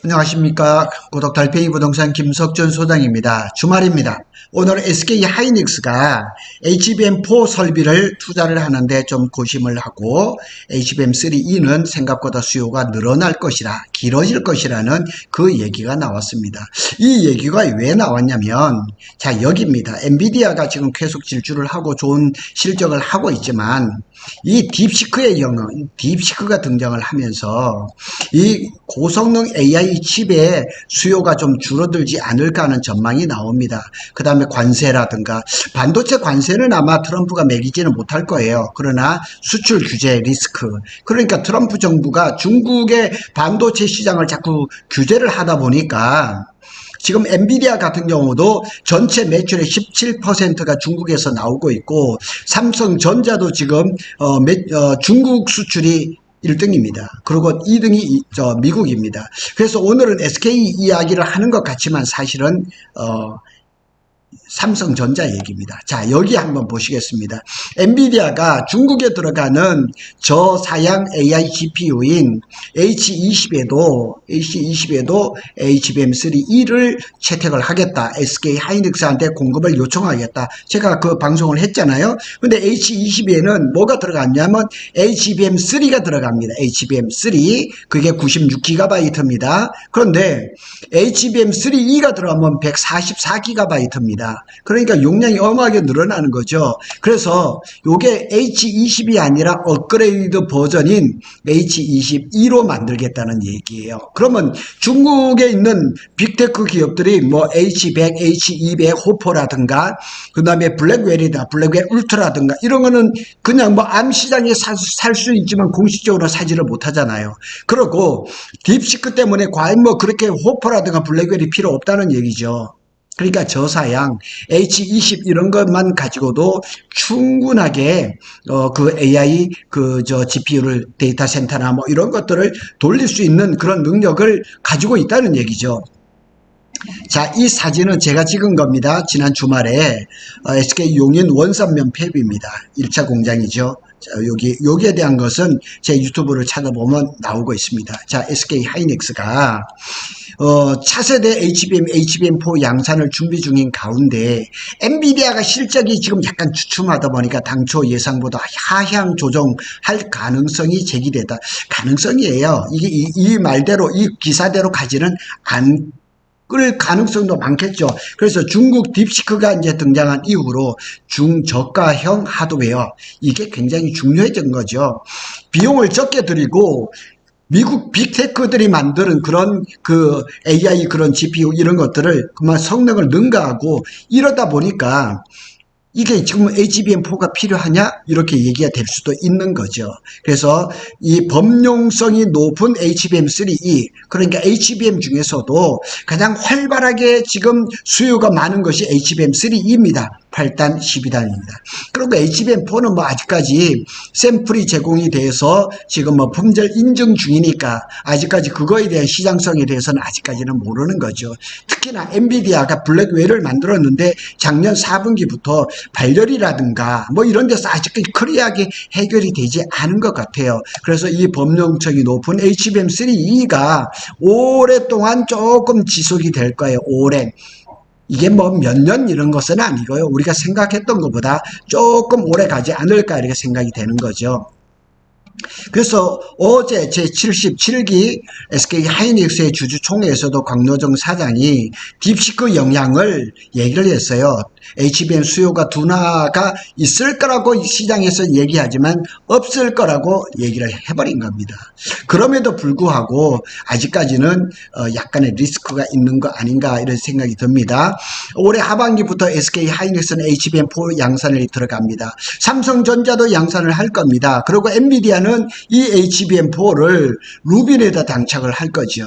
안녕하십니까. 구독 달팽이 부동산 김석준 소장입니다. 주말입니다. 오늘 SK 하이닉스가 HBM4 설비를 투자를 하는데 좀 고심을 하고 HBM3E는 생각보다 수요가 늘어날 것이라, 길어질 것이라는 그 얘기가 나왔습니다. 이 얘기가 왜 나왔냐면, 자, 여기입니다. 엔비디아가 지금 계속 질주를 하고 좋은 실적을 하고 있지만, 이 딥시크의 영역, 딥시크가 등장을 하면서 이 고성능 AI 칩의 수요가 좀 줄어들지 않을까 하는 전망이 나옵니다. 그 다음에 관세라든가, 반도체 관세는 아마 트럼프가 매기지는 못할 거예요. 그러나 수출 규제 리스크, 그러니까 트럼프 정부가 중국의 반도체 시장을 자꾸 규제를 하다 보니까 지금 엔비디아 같은 경우도 전체 매출의 17%가 중국에서 나오고 있고, 삼성전자도 지금 중국 수출이 1등입니다. 그리고 2등이 미국입니다. 그래서 오늘은 SK 이야기를 하는 것 같지만 사실은 삼성전자 얘기입니다. 자, 여기 한번 보시겠습니다. 엔비디아가 중국에 들어가는 저사양 AI GPU인 H20에도 HBM3E를 채택을 하겠다. SK 하이닉스한테 공급을 요청하겠다. 제가 그 방송을 했잖아요. 근데 H20에는 뭐가 들어갔냐면 HBM3가 들어갑니다. HBM3. 그게 96GB입니다. 그런데 HBM3E가 들어가면 144GB입니다. 그러니까 용량이 어마하게 늘어나는 거죠. 그래서 이게 H20이 아니라 업그레이드 버전인 H22로 만들겠다는 얘기예요. 그러면 중국에 있는 빅테크 기업들이 뭐 H100, H200 호퍼라든가, 그 다음에 블랙웰이다, 블랙웰 울트라든가, 이런 거는 그냥 뭐 암시장에 살 수 있지만 공식적으로 사지를 못하잖아요. 그리고 딥시크 때문에 과연 뭐 그렇게 호퍼라든가 블랙웰이 필요 없다는 얘기죠. 그러니까 저사양 H20 이런 것만 가지고도 충분하게 그 AI GPU를 데이터 센터나 뭐 이런 것들을 돌릴 수 있는 그런 능력을 가지고 있다는 얘기죠. 자, 이 사진은 제가 찍은 겁니다. 지난 주말에 SK 용인 원산면 팹입니다. 1차 공장이죠. 자, 여기에 대한 것은 제 유튜브를 찾아보면 나오고 있습니다. 자, SK 하이닉스가 차세대 HBM4 양산을 준비 중인 가운데 엔비디아가 실적이 지금 약간 주춤하다 보니까 당초 예상보다 하향 조정할 가능성이 제기되다. 가능성이에요. 이게 이 말대로, 이 기사대로 가지는 않을 가능성도 많겠죠. 그래서 중국 딥시크가 이제 등장한 이후로 중저가형 하드웨어, 이게 굉장히 중요해진 거죠. 비용을 적게 들이고 미국 빅테크들이 만드는 그런 AI 그런 GPU 이런 것들을 그만 성능을 능가하고 이러다 보니까 이게 지금 HBM4가 필요하냐? 이렇게 얘기가 될 수도 있는 거죠. 그래서 이 범용성이 높은 HBM3E, 그러니까 HBM 중에서도 가장 활발하게 지금 수요가 많은 것이 HBM3E입니다. 8단, 12단입니다. 그리고 HBM4는 뭐 아직까지 샘플이 제공이 돼서 지금 뭐 품절 인증 중이니까 아직까지 그거에 대한 시장성에 대해서는 아직까지는 모르는 거죠. 특히나 엔비디아가 블랙웰을 만들었는데 작년 4분기부터 발열이라든가 뭐 이런 데서 아직까지 클리어하게 해결이 되지 않은 것 같아요. 그래서 이 범용성이 높은 HBM3E가 오랫동안 조금 지속이 될 거예요. 오랜. 이게 뭐 몇 년 이런 것은 아니고요. 우리가 생각했던 것보다 조금 오래 가지 않을까 이렇게 생각이 되는 거죠. 그래서 어제 제77기 SK 하이닉스의 주주총회에서도 광노정 사장이 딥시크 영향을 얘기를 했어요. HBM 수요가 둔화가 있을 거라고 시장에서 얘기하지만 없을 거라고 얘기를 해버린 겁니다. 그럼에도 불구하고 아직까지는 약간의 리스크가 있는 거 아닌가 이런 생각이 듭니다. 올해 하반기부터 SK 하이닉스는 HBM4 양산을 들어갑니다. 삼성전자도 양산을 할 겁니다. 그리고 엔비디아는 이 HBM4를 루빈에다 장착을 할 거죠.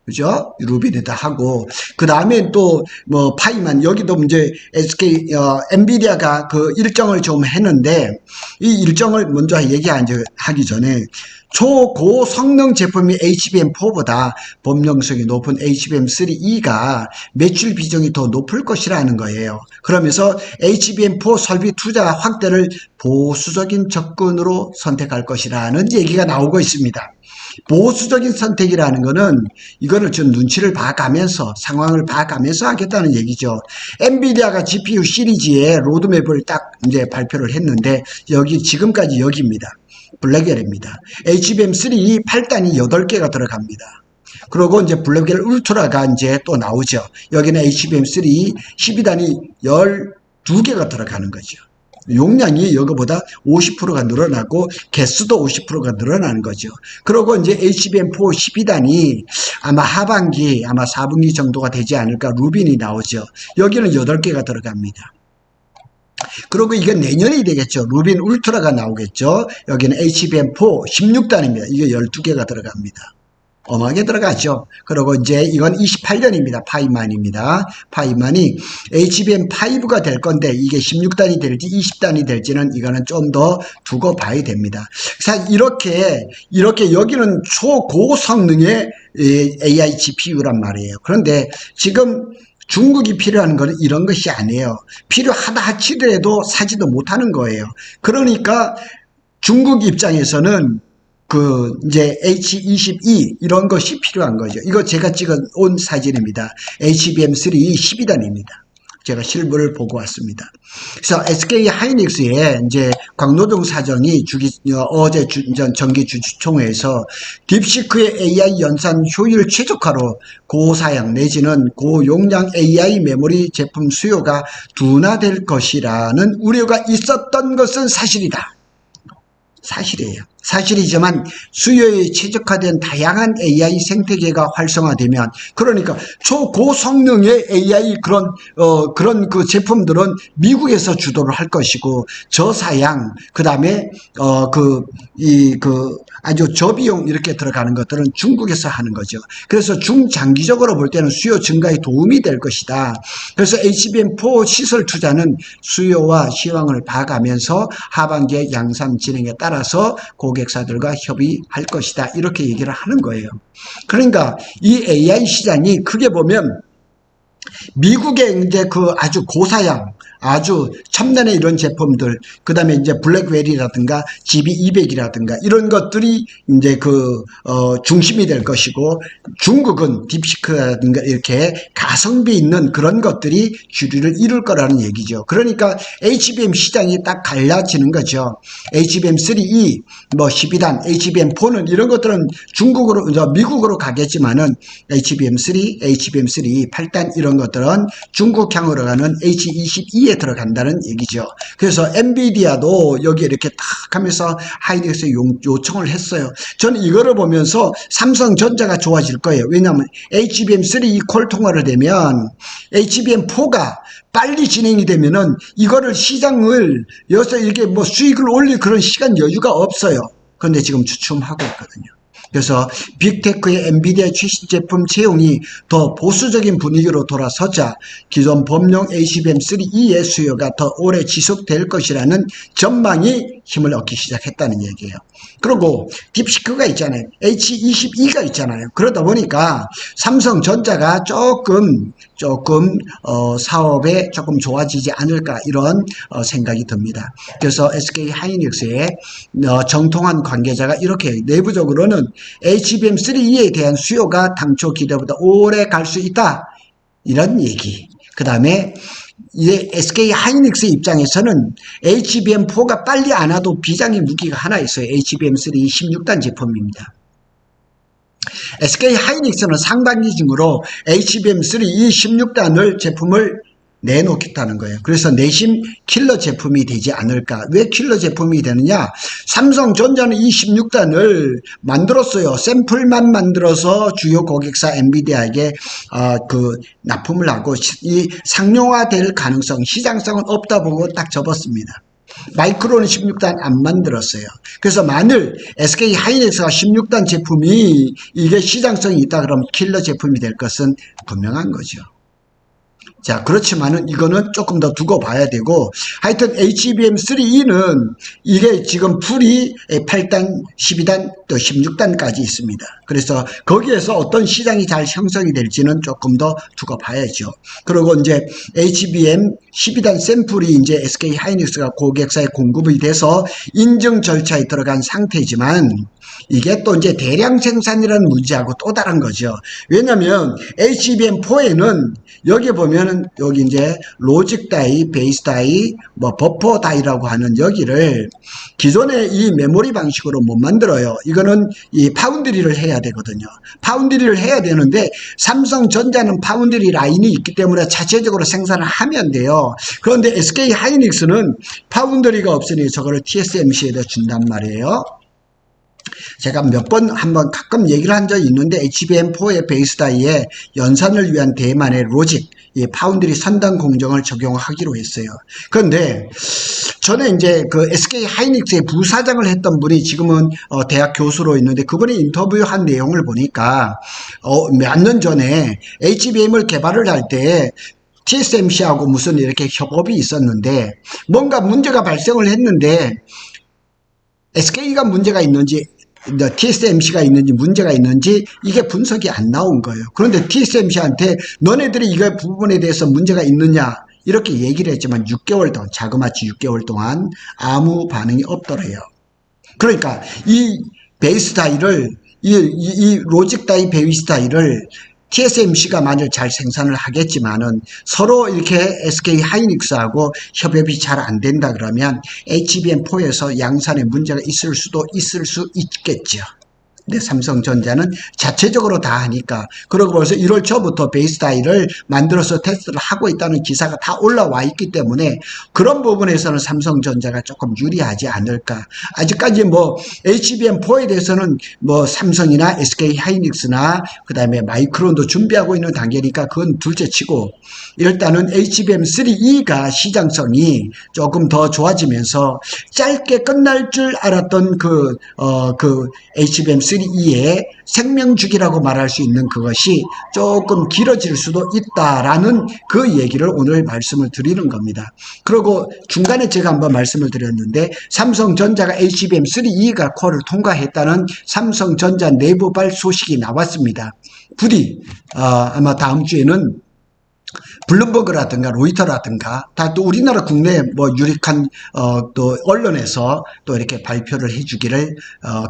그죠? 루빈에다 하고, 그 다음에 또, 뭐, 파이만, 여기도 이제 엔비디아가 그 일정을 좀 했는데, 이 일정을 먼저 얘기하기 전에, 초고성능 제품이 HBM4보다 범용성이 높은 HBM3E가 매출 비중이 더 높을 것이라는 거예요. 그러면서 HBM4 설비 투자 확대를 보수적인 접근으로 선택할 것이라는 얘기가 나오고 있습니다. 보수적인 선택이라는 거는 이거를 좀 눈치를 봐가면서 상황을 봐가면서 하겠다는 얘기죠. 엔비디아가 GPU 시리즈의 로드맵을 딱 이제 발표를 했는데 여기 지금까지 여기입니다. 블랙웰입니다. HBM3 8단이 8개가 들어갑니다. 그리고 이제 블랙웰 울트라가 이제 또 나오죠. 여기는 HBM3 12단이 12개가 들어가는 거죠. 용량이 이거보다 50%가 늘어나고 개수도 50%가 늘어나는 거죠. 그리고 이제 HBM4 12단이 아마 하반기 아마 4분기 정도가 되지 않을까 루빈이 나오죠. 여기는 8개가 들어갑니다. 그리고 이게 내년이 되겠죠. 루빈 울트라가 나오겠죠. 여기는 HBM4 16단입니다. 이게 12개가 들어갑니다. 어마하게 들어가죠. 그리고 이제 이건 28년입니다. 파이만입니다. 파이만이 HBM5가 될 건데 이게 16단이 될지 20단이 될지는 이거는 좀 더 두고 봐야 됩니다. 사실 이렇게 여기는 초고성능의 AI GPU란 말이에요. 그런데 지금 중국이 필요한 거는 이런 것이 아니에요. 필요하다 하더라도 사지도 못하는 거예요. 그러니까 중국 입장에서는 이제 H22 이런 것이 필요한 거죠. 이거 제가 찍어 온 사진입니다. HBM3 12단입니다. 제가 실물을 보고 왔습니다. 그래서 SK 하이닉스의 이제 광노동 사정이 어제 정기 주주총회에서 딥시크의 AI 연산 효율 최적화로 고사양 내지는 고용량 AI 메모리 제품 수요가 둔화될 것이라는 우려가 있었던 것은 사실이다. 사실이에요. 사실이지만 수요에 최적화된 다양한 AI 생태계가 활성화되면 그러니까 초고성능의 AI 그런 그 제품들은 미국에서 주도를 할 것이고 저사양 그다음에 아주 저비용 이렇게 들어가는 것들은 중국에서 하는 거죠. 그래서 중장기적으로 볼 때는 수요 증가에 도움이 될 것이다. 그래서 HBM4 시설 투자는 수요와 시황을 봐가면서 하반기의 양산 진행에 따라서 고객사들과 협의할 것이다. 이렇게 얘기를 하는 거예요. 그러니까 이 AI 시장이 크게 보면 미국의 이제 아주 고사양, 아주 첨단의 이런 제품들, 그 다음에 이제 블랙웰이라든가 GB200이라든가 이런 것들이 이제 중심이 될 것이고, 중국은 딥시크라든가 이렇게 가성비 있는 그런 것들이 주류를 이룰 거라는 얘기죠. 그러니까 HBM 시장이 딱 갈라지는 거죠. HBM3E, 12단, HBM4는 이런 것들은 미국으로 가겠지만은 HBM3 8단 이런 것들은 중국향으로 가는 H22에 들어간다는 얘기죠. 그래서 엔비디아도 여기 이렇게 탁 하면서 하이닉스에 요청을 했어요. 저는 이거를 보면서 삼성전자가 좋아질 거예요. 왜냐하면 HBM3 콜 통화를 되면 HBM4가 빨리 진행이 되면은 이거를 시장을 여기서 이렇게 수익을 올릴 그런 시간 여유가 없어요. 그런데 지금 주춤하고 있거든요. 그래서 빅테크의 엔비디아 최신 제품 채용이 더 보수적인 분위기로 돌아서자 기존 범용 HBM3E의 수요가 더 오래 지속될 것이라는 전망이 힘을 얻기 시작했다는 얘기예요. 그리고 딥시크가 있잖아요. H22가 있잖아요. 그러다 보니까 삼성전자가 조금 사업에 조금 좋아지지 않을까 이런 생각이 듭니다. 그래서 SK 하이닉스의 정통한 관계자가 이렇게 내부적으로는 HBM3E에 대한 수요가 당초 기대보다 오래 갈 수 있다. 이런 얘기. 그 다음에 이제 SK 하이닉스 입장에서는 HBM4가 빨리 안 와도 비장의 무기가 하나 있어요. HBM3 16단 제품입니다. SK 하이닉스는 상반기 중으로 HBM3 16단을 제품을 내놓겠다는 거예요. 그래서 내심 킬러 제품이 되지 않을까. 왜 킬러 제품이 되느냐? 삼성전자는 이 16단을 만들었어요. 샘플만 만들어서 주요 고객사 엔비디아에게 납품을 하고 이 상용화될 가능성, 시장성은 없다 보고 딱 접었습니다. 마이크로는 16단 안 만들었어요. 그래서 만일 SK 하이닉스가 16단 제품이 이게 시장성이 있다 그러면 킬러 제품이 될 것은 분명한 거죠. 자, 그렇지만은 이거는 조금 더 두고 봐야 되고, 하여튼 HBM3E는 이게 지금 풀이 8단, 12단, 또 16단까지 있습니다. 그래서 거기에서 어떤 시장이 잘 형성이 될지는 조금 더 두고 봐야죠. 그리고 이제 HBM 12단 샘플이 이제 SK 하이닉스가 고객사에 공급이 돼서 인증 절차에 들어간 상태지만, 이게 또 이제 대량 생산이라는 문제하고 또 다른 거죠. 왜냐면 HBM4에는 여기 보면은 여기 이제 로직 다이, 베이스 다이, 뭐 버퍼 다이라고 하는 여기를 기존의 이 메모리 방식으로 못 만들어요. 이거는 이 파운드리를 해야 되거든요. 파운드리를 해야 되는데 삼성전자는 파운드리 라인이 있기 때문에 자체적으로 생산을 하면 돼요. 그런데 SK 하이닉스는 파운드리가 없으니 저거를 TSMC에다 준단 말이에요. 제가 몇 번 한번 가끔 얘기를 한 적이 있는데 HBM4의 베이스 다이에 연산을 위한 대만의 로직, 파운드리 선단 공정을 적용하기로 했어요. 그런데 저는 이제 그 SK 하이닉스의 부사장을 했던 분이 지금은 대학 교수로 있는데 그분이 인터뷰한 내용을 보니까 몇 년 전에 HBM을 개발을 할 때 TSMC하고 무슨 이렇게 협업이 있었는데 뭔가 문제가 발생을 했는데 SK가 문제가 있는지 TSMC가 있는지 문제가 있는지 이게 분석이 안 나온 거예요. 그런데 TSMC한테 너네들이 이거 부분에 대해서 문제가 있느냐 이렇게 얘기를 했지만 6개월 동안 자그마치 6개월 동안 아무 반응이 없더래요. 그러니까 이 베이스 다이를 이 로직 다이 베이스 다이를 TSMC가 만일 잘 생산을 하겠지만은 서로 이렇게 SK 하이닉스하고 협업이 잘 안 된다 그러면 HBM4에서 양산에 문제가 있을 수 있겠죠. 근데 삼성전자는 자체적으로 다 하니까 그러고 벌써 1월 초부터 베이스 다이를 만들어서 테스트를 하고 있다는 기사가 다 올라와 있기 때문에 그런 부분에서는 삼성전자가 조금 유리하지 않을까. 아직까지 뭐 HBM4에 대해서는 뭐 삼성이나 SK 하이닉스나 그 다음에 마이크론도 준비하고 있는 단계니까 그건 둘째치고 일단은 HBM3E가 시장성이 조금 더 좋아지면서 짧게 끝날 줄 알았던 그 HBM3E의 생명주기라고 말할 수 있는 그것이 조금 길어질 수도 있다라는 그 얘기를 오늘 말씀을 드리는 겁니다. 그리고 중간에 제가 한번 말씀을 드렸는데 삼성전자가 HBM3E가 콜을 통과했다는 삼성전자 내부발 소식이 나왔습니다. 부디 아마 다음 주에는 블룸버그라든가 로이터라든가 다 또 우리나라 국내 뭐 유력한 또 언론에서 또 이렇게 발표를 해주기를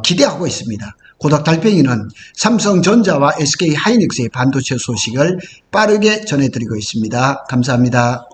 기대하고 있습니다. 고닥달팽이는 삼성전자와 SK 하이닉스의 반도체 소식을 빠르게 전해드리고 있습니다. 감사합니다.